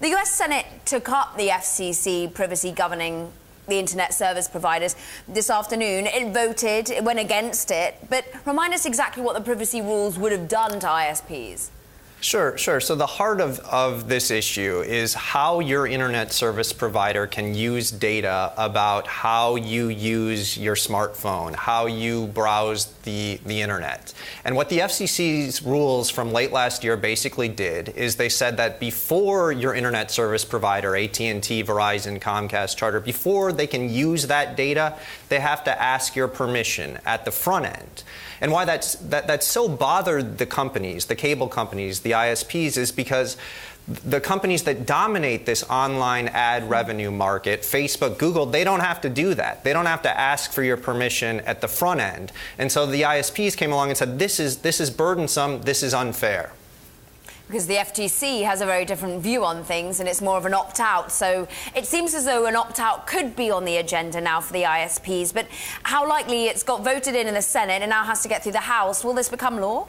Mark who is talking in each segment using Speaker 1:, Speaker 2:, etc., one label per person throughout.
Speaker 1: The US Senate took up the FCC privacy governing the internet service providers this afternoon. It voted, it went against it. But remind us exactly what the privacy rules would have done to ISPs.
Speaker 2: Sure. So the heart of this issue is how your internet service provider can use data about how you use your smartphone, how you browse the internet. And what the FCC's rules from late last year basically did is they said that before your internet service provider, AT&T, Verizon, Comcast, Charter, before they can use that data, they have to ask your permission at the front end. And why that's so bothered the companies, the cable companies, the ISPs, is because the companies that dominate this online ad revenue market, Facebook, Google, they don't have to do that. They don't have to ask for your permission at the front end. And so the ISPs came along and said, this is burdensome, this is unfair.
Speaker 1: Because the FTC has a very different view on things, and it's more of an opt-out. So it seems as though an opt-out could be on the agenda now for the ISPs. But how likely? It's got voted in the Senate and now has to get through the House. Will this become law?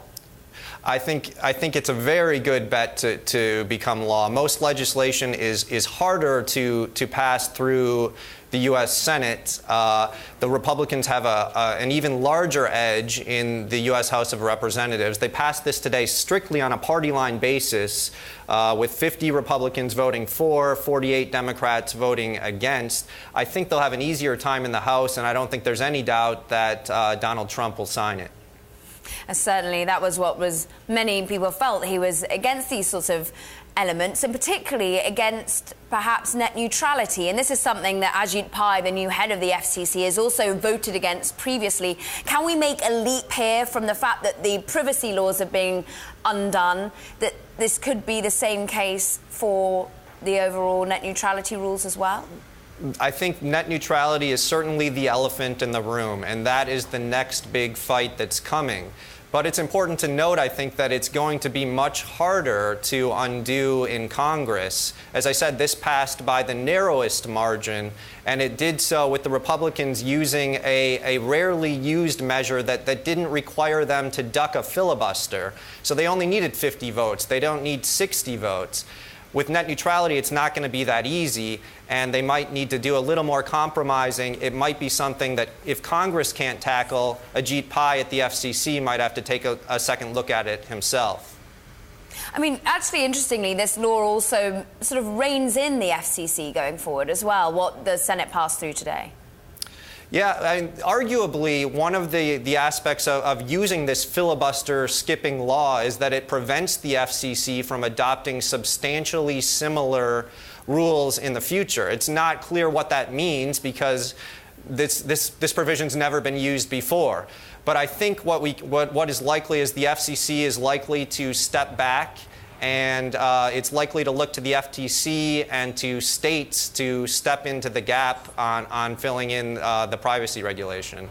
Speaker 2: I think it's a very good bet to become law. Most legislation is harder to pass through the U.S. Senate. The Republicans have an even larger edge in the U.S. House of Representatives. They passed this today strictly on a party line basis, with 50 Republicans voting for, 48 Democrats voting against. I think they'll have an easier time in the House, and I don't think there's any doubt that Donald Trump will sign it.
Speaker 1: Certainly, that was what many people felt. He was against these sorts of elements, and particularly against perhaps net neutrality. And this is something that Ajit Pai, the new head of the FCC, has also voted against previously. Can we make a leap here from the fact that the privacy laws are being undone, that this could be the same case for the overall net neutrality rules as well?
Speaker 2: I think net neutrality is certainly the elephant in the room, and that is the next big fight that's coming. But it's important to note, I think, that it's going to be much harder to undo in Congress. As I said, this passed by the narrowest margin, and it did so with the Republicans using a rarely used measure that didn't require them to duck a filibuster. So they only needed 50 votes. They don't need 60 votes. With net neutrality, it's not going to be that easy, and they might need to do a little more compromising. It might be something that, if Congress can't tackle, Ajit Pai at the FCC might have to take a second look at it himself.
Speaker 1: I mean, actually, interestingly, this law also sort of reins in the FCC going forward as well, what the Senate passed through today.
Speaker 2: Yeah, arguably, one of the aspects of using this filibuster skipping law is that it prevents the FCC from adopting substantially similar rules in the future. It's not clear what that means because this provision's never been used before. But I think what is likely is the FCC is likely to step back, and it's likely to look to the FTC and to states to step into the gap on filling in the privacy regulation.